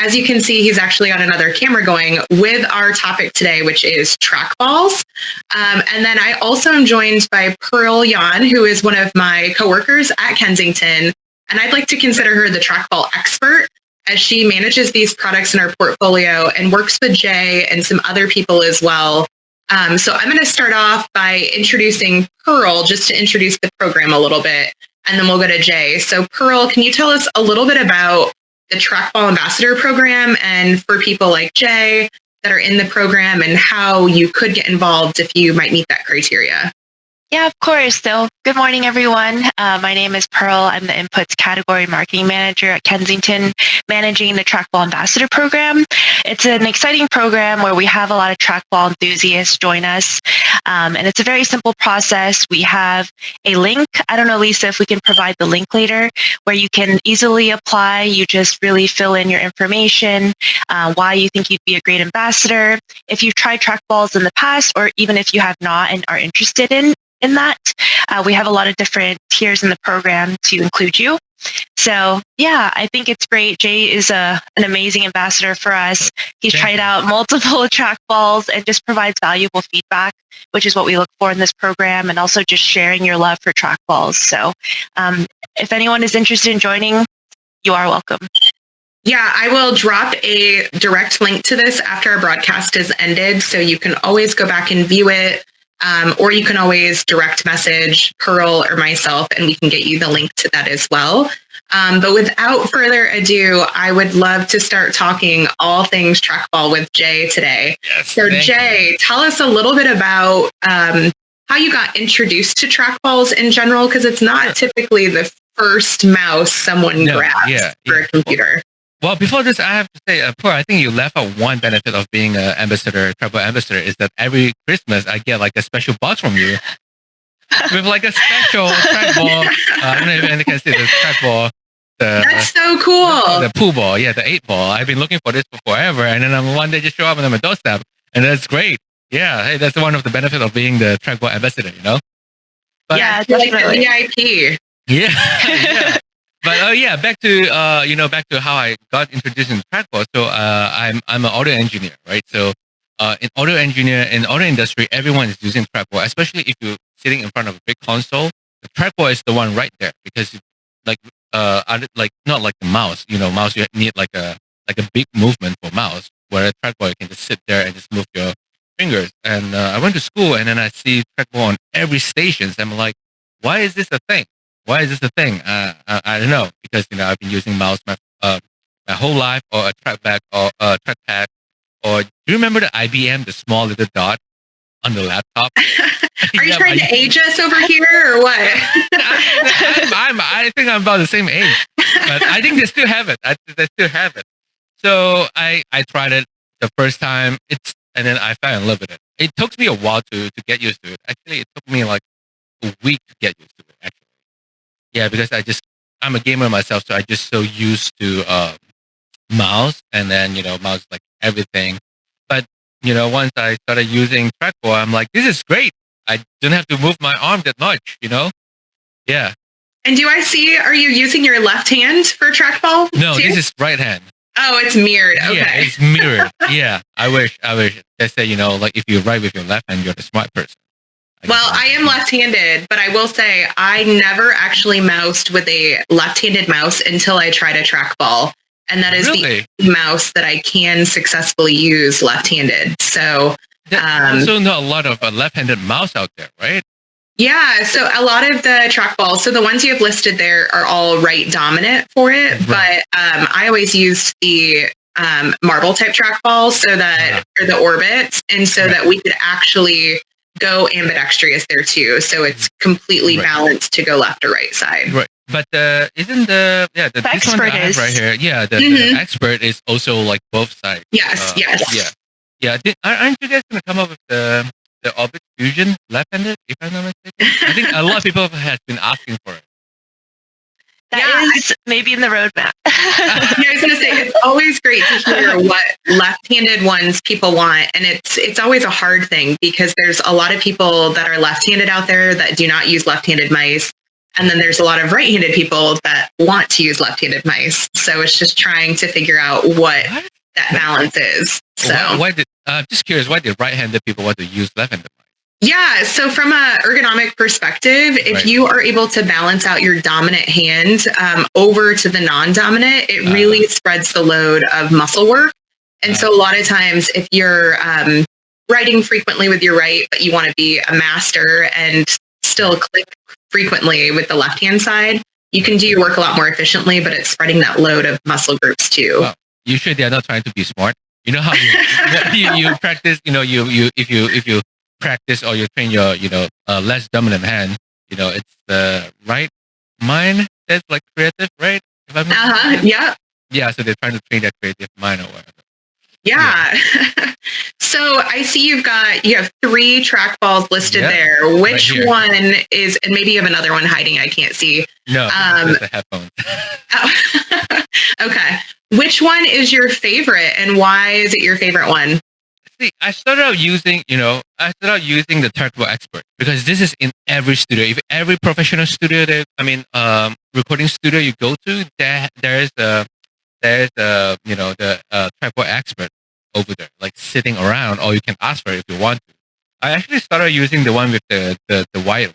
as you can see, he's actually on another camera going with our topic today, which is trackballs. And then I also am joined by Pearl Yan, who is one of my coworkers at Kensington. And I'd like to consider her the trackball expert, as she manages these products in our portfolio and works with Jay and some other people as well. So I'm going to start off by introducing Pearl, just to introduce the program a little bit, and then we'll go to Jay. So Pearl, can you tell us a little bit about the Trackball Ambassador Program, and for people like Jay that are in the program, and how you could get involved if you might meet that criteria? Yeah, of course. So good morning, everyone. My name is Pearl. I'm the Inputs Category Marketing Manager at Kensington, managing the Trackball Ambassador Program. It's an exciting program where we have a lot of trackball enthusiasts join us. And it's a very simple process. We have a link. I don't know, Lisa, if we can provide the link later, where you can easily apply. You just really fill in your information, why you think you'd be a great ambassador. If you've tried trackballs in the past, or even if you have not and are interested in that, we have a lot of different tiers in the program to include you. So yeah, I think it's great. Jay is an amazing ambassador for us. He's tried out multiple trackballs and just provides valuable feedback, which is what we look for in this program, and also just sharing your love for trackballs. So if anyone is interested in joining, you are welcome. Yeah, I will drop a direct link to this after our broadcast is ended, so you can always go back and view it. Or you can always direct message Pearl or myself, and we can get you the link to that as well. But without further ado, I would love to start talking all things trackball with Jay today. Yes, so Jay, tell us a little bit about how you got introduced to trackballs in general, because it's not typically the first mouse someone grabs for a computer. Well, before this, I have to say, Pearl, I think you left out one benefit of being an ambassador, trackball ambassador, is that every Christmas I get like a special box from you with like a special trackball. I don't know if anyone can see this trackball. That's so cool. The pool ball, yeah, the 8-ball. I've been looking for this for forever, and then one day just show up on my doorstep, and that's great. Yeah, hey, that's one of the benefits of being the trackball ambassador, you know? But yeah, definitely. Like the VIP. Yeah. But back to how I got introduced in trackball. So I'm an audio engineer, right? So in audio industry, everyone is using trackball, especially if you're sitting in front of a big console. The trackball is the one right there, because not like the mouse. You know, mouse you need like a big movement for mouse, where a trackball you can just sit there and just move your fingers. And I went to school, and then I see trackball on every station. So I'm like, why is this a thing? Why is this a thing? I don't know, because I've been using mouse my whole life, or a trackpad, or a trackpad, or do you remember the IBM, the small little dot on the laptop? Are you trying to age us over here, or what? I think I'm about the same age, but I think they still have it. They still have it. So I tried it the first time, and then I fell in love with it. It took me a while to get used to it. Actually, it took me like a week to get used to it, actually. Yeah, because I'm a gamer myself, so I just so used to mouse, and then mouse like everything. But once I started using trackball, I'm like, this is great. I don't have to move my arm that much, Yeah. And are you using your left hand for trackball? No, too? This is right hand. Oh, it's mirrored. Okay. Yeah, it's mirrored. Yeah, I wish. They say, like if you write with your left hand, you're the smart person. Well, I am left-handed, but I will say I never actually moused with a left-handed mouse until I tried a trackball. And that is the mouse that I can successfully use left-handed. So there's also not a lot of left-handed mouse out there, right? Yeah, so a lot of the trackballs, so the ones you have listed there are all right dominant for it, right. But I always used the marble type trackballs, so that or the orbits, and so that we could actually go ambidextrous there too, so it's completely balanced to go left or right side. Right, but isn't the expert is right here? Yeah, the expert is also like both sides. Yes. Yeah. Aren't you guys gonna come up with the orbit fusion left-handed? If I'm not mistaken, I think a lot of people have been asking for it. That is maybe in the roadmap. I was going to say, it's always great to hear what left-handed ones people want. And it's always a hard thing, because there's a lot of people that are left-handed out there that do not use left-handed mice. And then there's a lot of right-handed people that want to use left-handed mice. So it's just trying to figure out what that balance is. So I'm just curious, why did right-handed people want to use left-handed mice? Yeah. So from a ergonomic perspective, if you are able to balance out your dominant hand over to the non-dominant, it really spreads the load of muscle work. And so a lot of times if you're writing frequently with your right, but you want to be a master and still click frequently with the left-hand side, you can do your work a lot more efficiently, but it's spreading that load of muscle groups too. Well, usually they're not trying to be smart. You know how you practice, if you practice or you train your, less dominant hand, it's the right mind that's like creative, right? If I'm yeah. Yeah, so they're trying to train that creative mind or whatever. Yeah. So I see you have 3 trackballs listed there. Which one is, and maybe you have another one hiding I can't see. No, just the headphones. Okay. Which one is your favorite and why is it your favorite one? See, I started out using the Trackball Expert because this is in every studio. If every professional studio recording studio you go to, there's the Trackball Expert over there, like sitting around, or you can ask for it if you want to. I actually started using the one with the wire,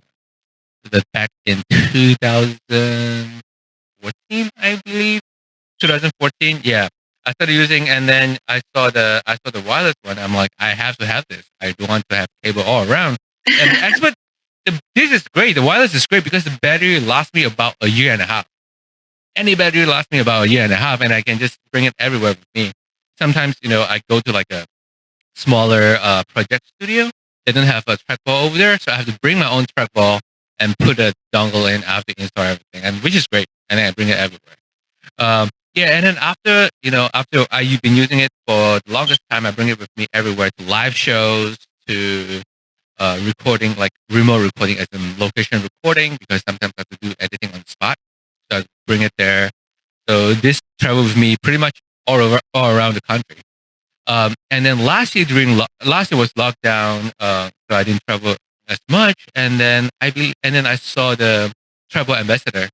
back in 2014, I believe. 2014, yeah. I started using, and then I saw the wireless one. I'm like, I have to have this. I don't want to have cable all around. And the Expert, this is great. The wireless is great because the battery lasts me about a year and a half. Any battery lasts me about a year and a half, and I can just bring it everywhere with me. Sometimes, I go to like a smaller project studio. They don't have a trackball over there, so I have to bring my own trackball and put a dongle in. I have to install everything, and which is great. And then I bring it everywhere. And then after I've been using it for the longest time, I bring it with me everywhere, to live shows, to recording, like remote recording as in location recording, because sometimes I have to do editing on the spot. So I bring it there. So this travels with me pretty much all around the country. And then last year was lockdown, so I didn't travel as much. And then I saw the Trackball Ambassador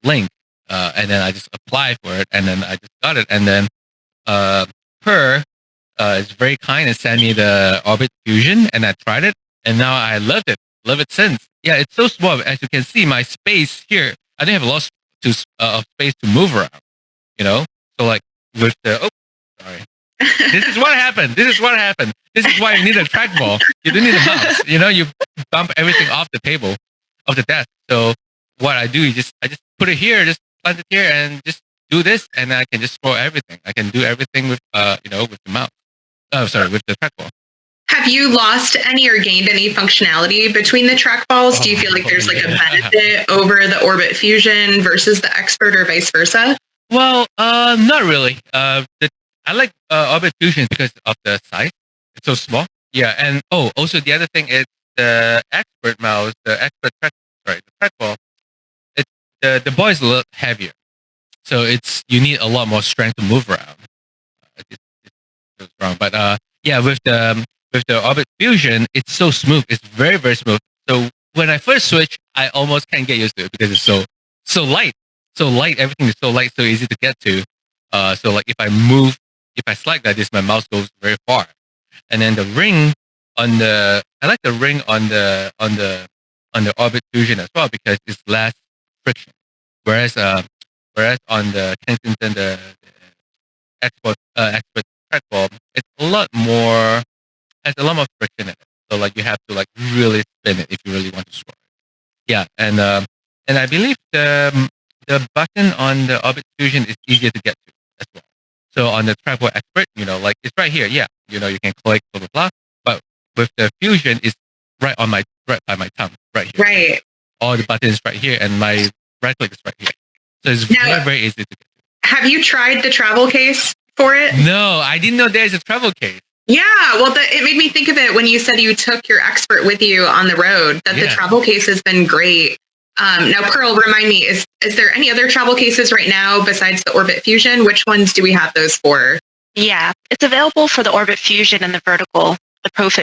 link, and then I just applied for it, and then I just got it. And then Per is very kind and sent me the Orbit Fusion, and I tried it, and now I loved it. Love it since. Yeah, it's so small. As you can see, my space here, I didn't have a lot of space to move around. So like with the this is what happened. This is why you need a trackball. You don't need a mouse. You bump everything off the table, off the desk. So what I do is I just put it here, just plant it here, and just do this, and I can just scroll everything. I can do everything with with the mouse. With the trackball. Have you lost any or gained any functionality between the trackballs? Do you feel like there's like a benefit over the Orbit Fusion versus the Expert, or vice versa? Well, not really. I like Orbit Fusion because of the size. It's so small. Yeah, and also the other thing is the Expert mouse, the trackball. The ball is a little heavier, so you need a lot more strength to move around. It's wrong, but with the Orbit Fusion, it's so smooth. It's very, very smooth. So when I first switched, I almost can't get used to it because it's so light. So light, everything is so light, so easy to get to. So like if I slide like this, my mouse goes very far. And then the ring I like the ring on the Orbit Fusion as well because it's less friction. Whereas on the Kensington, the Expert trackball, it's a lot more friction in it. So like you have to like really spin it if you really want to score it. Yeah, and I believe the button on the Orbit Fusion is easier to get to as well. So on the Trackball Expert, like it's right here. Yeah, you can click blah blah blah. But with the Fusion, it's right by my thumb, right here. Right. All the buttons right here, and my right click is right here. So it's very, very easy to get to. Have you tried the travel case for it? No, I didn't know there's a travel case. Yeah, well, it made me think of it when you said you took your Expert with you on the road, that the travel case has been great. Now, Pearl, remind me, is there any other travel cases right now besides the Orbit Fusion? Which ones do we have those for? Yeah, it's available for the Orbit Fusion and the Profit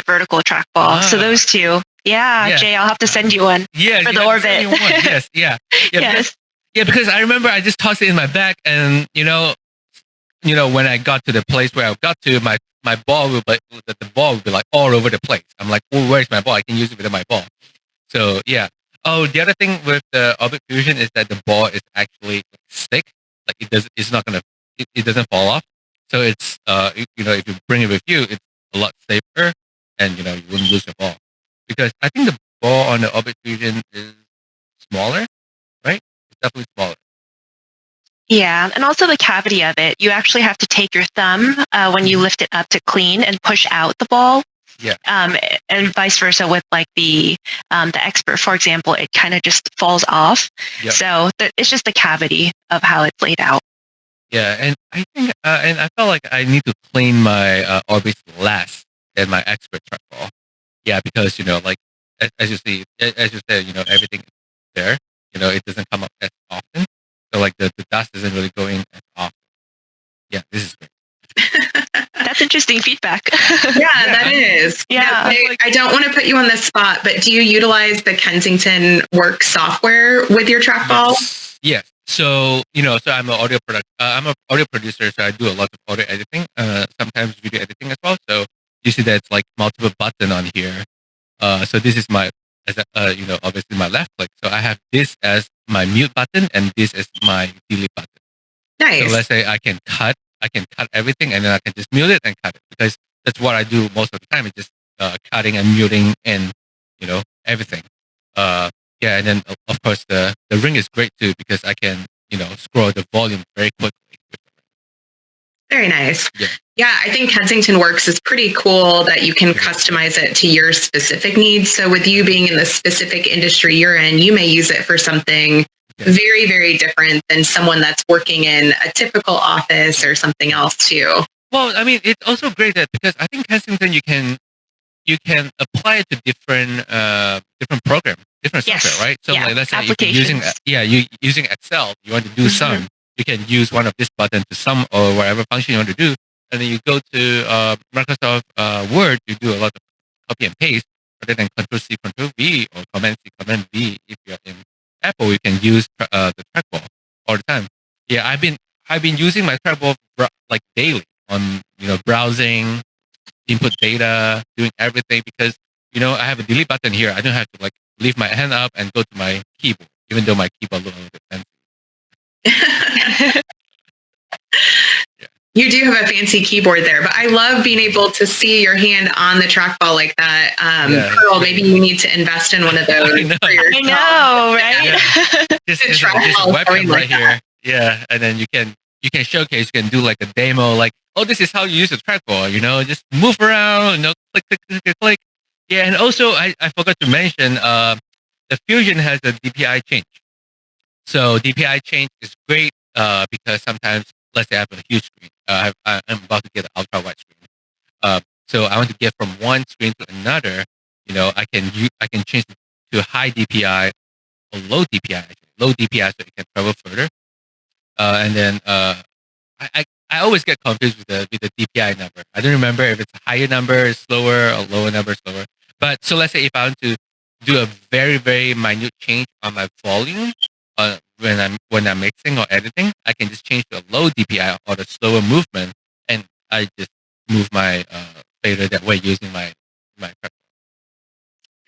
vertical trackball. So those two. Yeah, Jay, I'll have to send you one. Yeah, for the orbit. Yes, yeah. Yes. Because I remember I just tossed it in my bag, and when I got to the place where I got to, my ball will be the ball would be like all over the place. I'm like, oh, where's my ball? I can use it with my ball. So yeah. Oh, the other thing with the Orbit Fusion is that the ball is actually stick. Like it's not gonna, it doesn't fall off. So it's if you bring it with you, it's a lot safer, and you wouldn't lose your ball. Because I think the ball on the Orbit Fusion is smaller, right? It's definitely smaller. Yeah, and also the cavity of it. You actually have to take your thumb when you lift it up to clean and push out the ball. Yeah. And vice versa with like the expert, for example, it kind of just falls off. Yep. So it's just the cavity of how it's laid out. Yeah, and I think, and I felt like I need to clean my orbits less than my expert trackball. Yeah, because like as you see, as you said, everything is there. It doesn't come up as often, so like the dust isn't really going as often. Yeah, this is great. That's interesting feedback. Yeah, that is. Yeah. Now, I don't want to put you on the spot, but do you utilize the Kensington Work software with your trackball? Yes. So so I'm an I'm an audio producer, so I do a lot of audio editing, sometimes video editing as well. So you see that it's like multiple button on here. So this is my, obviously my left click. So I have this as my mute button, and this is my delete button. Nice. So let's say I can cut everything, and then I can just mute it and cut it, because that's what I do most of the time. It's just cutting and muting and everything. Yeah, and then of course the ring is great too, because I can scroll the volume very quickly. Very nice. Yeah. Yeah, I think Kensington Works is pretty cool that you can customize it to your specific needs. So with you being in the specific industry you're in, you may use it for something very, very different than someone that's working in a typical office or something else too. Well, I mean, it's also great that, because I think Kensington you can apply it to different program, different software, right? So like, let's say if you're using Excel, you want to do some, you can use one of this button to sum or whatever function you want to do. And then you go to Microsoft Word, you do a lot of copy and paste, rather than Control C, Control V, or Command C, Command V. If you're in Apple, you can use the trackball all the time. Yeah, I've been using my trackball like daily on browsing, input data, doing everything, because I have a delete button here. I don't have to like leave my hand up and go to my keyboard, even though my keyboard looks a little bit fancy. Yeah. You do have a fancy keyboard there, but I love being able to see your hand on the trackball like that. Pearl, maybe you need to invest in one of those. I know, right? Yeah. Just a webcam right here. Yeah, and then you can showcase, you can do like a demo, like, oh, this is how you use a trackball. Just move around, click. Yeah, and also I forgot to mention, the Fusion has a DPI change. So DPI change is great because sometimes, let's say I have a huge screen. I'm about to get an ultra wide screen. So I want to get from one screen to another. I can change to high DPI or low DPI. Actually. Low DPI, so it can travel further. And then I always get confused with the DPI number. I don't remember if it's a higher number is slower or lower number is slower. But so let's say if I want to do a very, very minute change on my volume when I'm mixing or editing, I can just change to a low DPI or the slower movement, and I just move my fader that way using my trackball.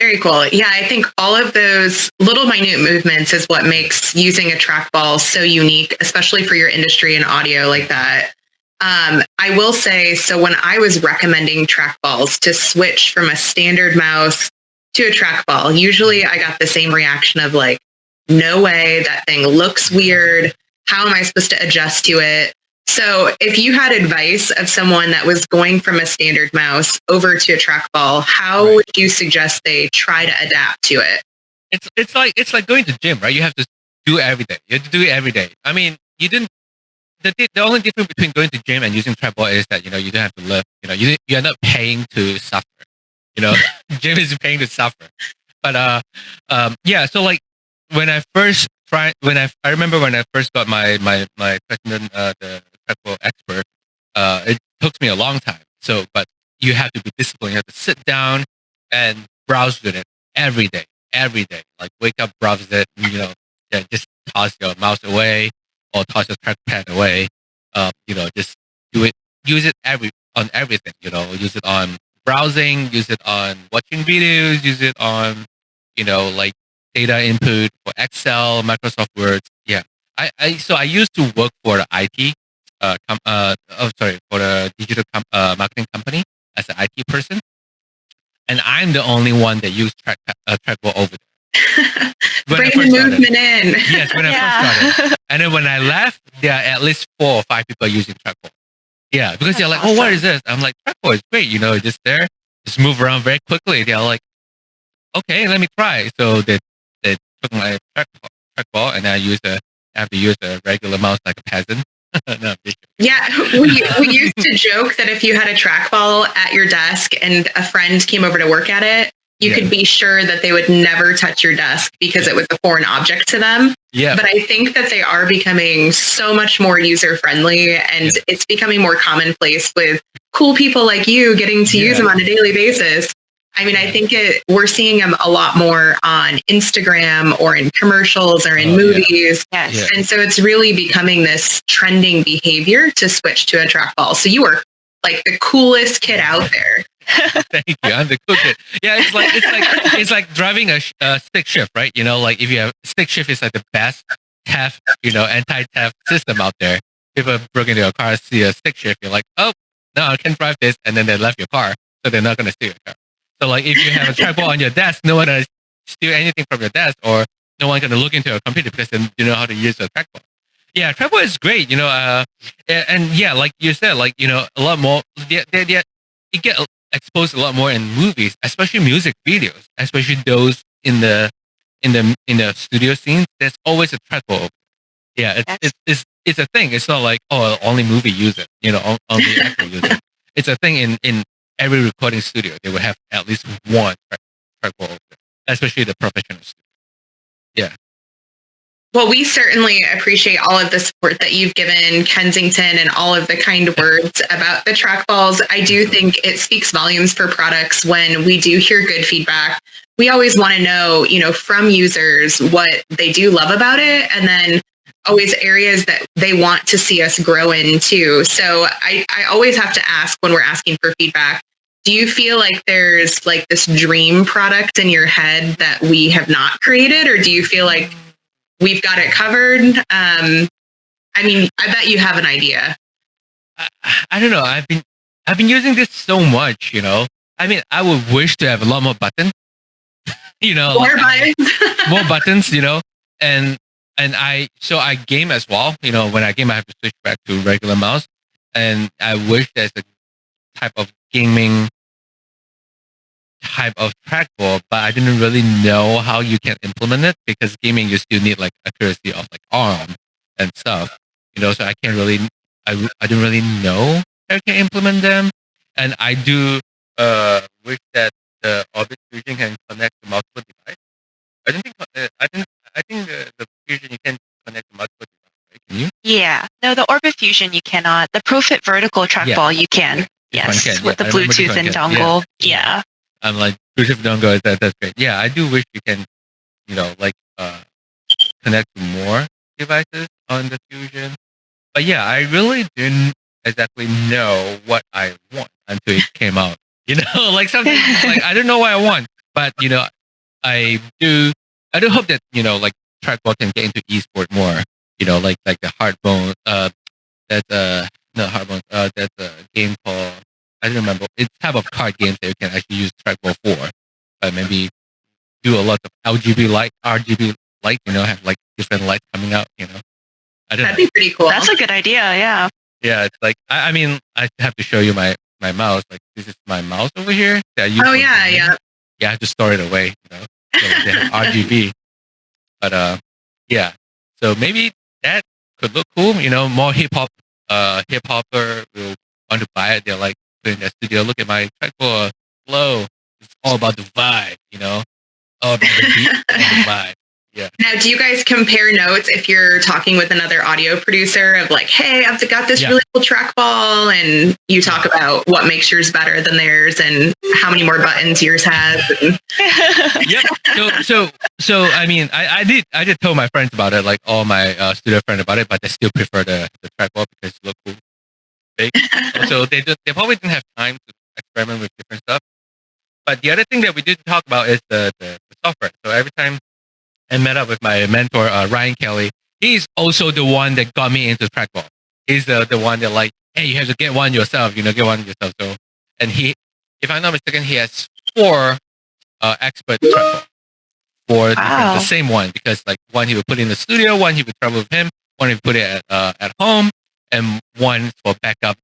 Very cool. Yeah, I think all of those little minute movements is what makes using a trackball so unique, especially for your industry and audio like that. I will say, so when I was recommending trackballs to switch from a standard mouse to a trackball, usually I got the same reaction of like, no way, that thing looks weird. How am I supposed to adjust to it? So if you had advice of someone that was going from a standard mouse over to a trackball, how would you suggest they try to adapt to it? It's like going to gym, right? You have to do every day. You have to do it every day. I mean, you didn't. The only difference between going to gym and using trackball is that you don't have to lift. You're not paying to suffer. Gym is paying to suffer. But yeah. So like when I first tried, I remember when I first got my Kensington the trackball expert, it took me a long time. So, but you have to be disciplined. You have to sit down and browse with it every day, every day. Like wake up, browse it, yeah, just toss your mouse away or toss your trackpad away. Just do it, use it on everything. Use it on browsing, use it on watching videos, use it on, like data input for Excel, Microsoft Word. Yeah, I used to work for the IT, for the digital marketing company as an IT person, and I'm the only one that used Trackball over there. When I Bring the first started. movement in. Yes, when I first started. And then when I left, there are at least 4 or 5 people using Trackball. Yeah, because they're like, oh, what is this? I'm like, Trackball is great. It's just there. Just move around very quickly. They're like, okay, let me try. So they took my trackball and I have to use a regular mouse like a peasant. No, Yeah, we used to joke that if you had a trackball at your desk and a friend came over to work at it, you could be sure that they would never touch your desk because it was a foreign object to them. Yeah. But I think that they are becoming so much more user friendly, and it's becoming more commonplace with cool people like you getting to use them on a daily basis. I mean, I think we're seeing them a lot more on Instagram or in commercials or in movies. Yeah. Yes. And so it's really becoming this trending behavior to switch to a trackball. So you are like the coolest kid out there. Thank you. I'm the cool kid. Yeah, it's like driving a stick shift, right? Like if you have stick shift is like the best theft, anti-theft system out there. People broke into your car, see a stick shift, you're like, oh no, I can't drive this, and then they left your car, so they're not gonna steal your car. So like if you have a trackball on your desk, no one gonna steal anything from your desk, or no one gonna look into your computer because they know how to use a trackball. Yeah, trackball is great, and yeah, like you said, like a lot more. You get exposed a lot more in movies, especially music videos, especially those in the studio scenes. There's always a trackball. Yeah, it's a thing. It's not like only movie use it, only actor use it. It's a thing in every recording studio. They will have at least one trackball, especially the professional studio. Yeah. Well, we certainly appreciate all of the support that you've given Kensington and all of the kind words about the trackballs. I do think it speaks volumes for products when we do hear good feedback. We always want to know, from users what they do love about it, and then always areas that they want to see us grow into. So I always have to ask when we're asking for feedback, do you feel like there's like this dream product in your head that we have not created, or do you feel like we've got it covered? I mean, I bet you have an idea. I don't know. I've been using this so much, I mean, I would wish to have a lot more buttons, More buttons. more buttons, and I game as well. When I game, I have to switch back to regular mouse, and I wish there's a type of gaming type of trackball, but I didn't really know how you can implement it because gaming you still need like accuracy of like arm and stuff, so I can't really, I didn't really know how I can implement them, and I do wish that the Orbit Fusion can connect to multiple devices. I think the Fusion you can connect to multiple devices, right? Can you? Yeah. No, the Orbit Fusion you cannot. The ProFit Vertical trackball you can. Yes, can, with the Bluetooth and dongle. Yeah. I'm like, Bluetooth dongle, that's great. Yeah, I do wish you can, connect to more devices on the Fusion. But yeah, I really didn't exactly know what I want until it came out. Like something like I don't know what I want, but I do hope that like trackball can get into esport more. Like the Hardbone. That's no Hardbone. That's a game called, I don't remember. It's type of card games that you can actually use trackball for. Maybe do a lot of RGB light. Have like different lights coming out. That'd be pretty cool. That's a good idea. Yeah. Yeah, it's like I mean I have to show you my mouse. Like this is my mouse over here that I use. Oh yeah, yeah. Yeah, I have to store it away. So they have RGB. But yeah. So maybe that could look cool. More hip hopper will want to buy it. They're like in their studio. Look at my trackball flow. It's all about the vibe. All about the beat and the vibe. Yeah. Now, do you guys compare notes if you're talking with another audio producer of like, hey, I've got this really cool trackball, and you talk about what makes yours better than theirs and how many more buttons yours has? And... Yep. So I mean, I did tell my friends about it, like all my studio friends about it, but they still prefer the trackball because it looks cool, big. So they probably didn't have time to experiment with different stuff. But the other thing that we did talk about is the software. So every time I met up with my mentor, Ryan Kelly, he's also the one that got me into trackball. He's the one that like, hey, you have to get one yourself, get one yourself. So, and he, if I'm not mistaken, he has 4 expert trackball. 4 different, the same one, because like one he would put in the studio, one he would travel with him, one he would put it at home, and one for backup,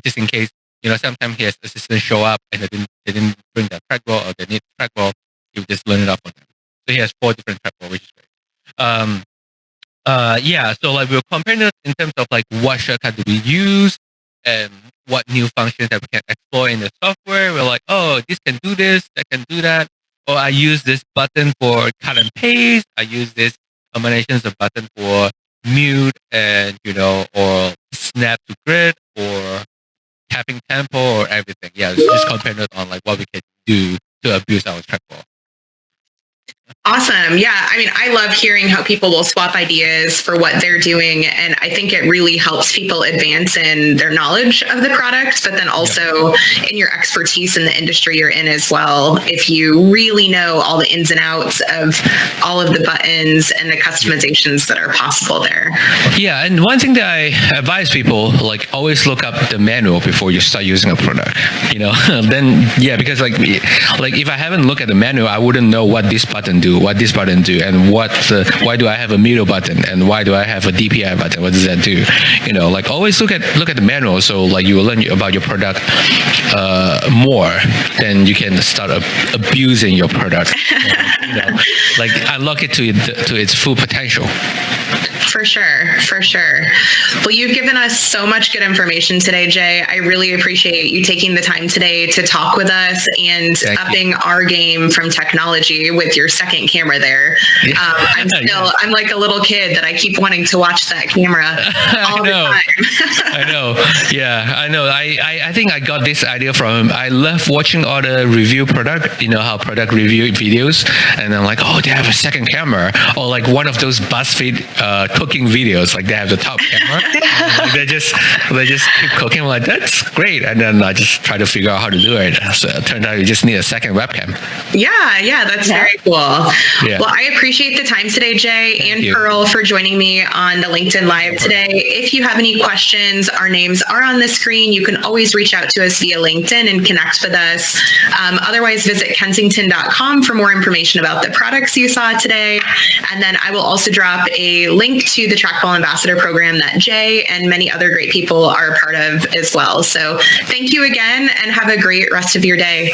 just in case. Sometimes he has assistants show up and they didn't bring that trackball or they need trackball. He would just learn it off on them. So he has 4 different trackball, which is great. So like we'll compare it in terms of like what shortcut do we use and what new functions that we can explore in the software. We're like, oh, this can do this, that can do that. Or I use this button for cut and paste. I use this combinations of button for mute and or snap to grid or tapping tempo or everything. Yeah, just compare it on like what we can do to abuse our trackball. Awesome. Yeah. I mean, I love hearing how people will swap ideas for what they're doing. And I think it really helps people advance in their knowledge of the product, but then also in your expertise in the industry you're in as well. If you really know all the ins and outs of all of the buttons and the customizations that are possible there. Yeah. And one thing that I advise people, like always look up the manual before you start using a product, then, because like if I haven't looked at the manual, I wouldn't know what this button do, what this button do, and why do I have a middle button, and why do I have a DPI button? What does that do? Like always look at the manual, so like you will learn about your product more, then you can start abusing your product. Like unlock it to its full potential. For sure. Well, you've given us so much good information today, Jay. I really appreciate you taking the time today to talk with us and upping our game from technology with your second camera there. I'm like a little kid that I keep wanting to watch that camera all the time. I know. Yeah, I know. I think I got this idea from, I love watching all the review product, how product review videos, and I'm like, oh, they have a second camera, or like one of those BuzzFeed cooking videos, like they have the top camera. Like they just keep cooking. I'm like, that's great. And then I just try to figure out how to do it. So it turned out you just need a second webcam. Yeah, that's very cool. Yeah. Well, I appreciate the time today, Jay and Pearl, for joining me on the LinkedIn Live today. If you have any questions, our names are on the screen. You can always reach out to us via LinkedIn and connect with us. Otherwise, visit kensington.com for more information about the products you saw today. And then I will also drop a link to the Trackball Ambassador Program that Jay and many other great people are a part of as well. So thank you again and have a great rest of your day.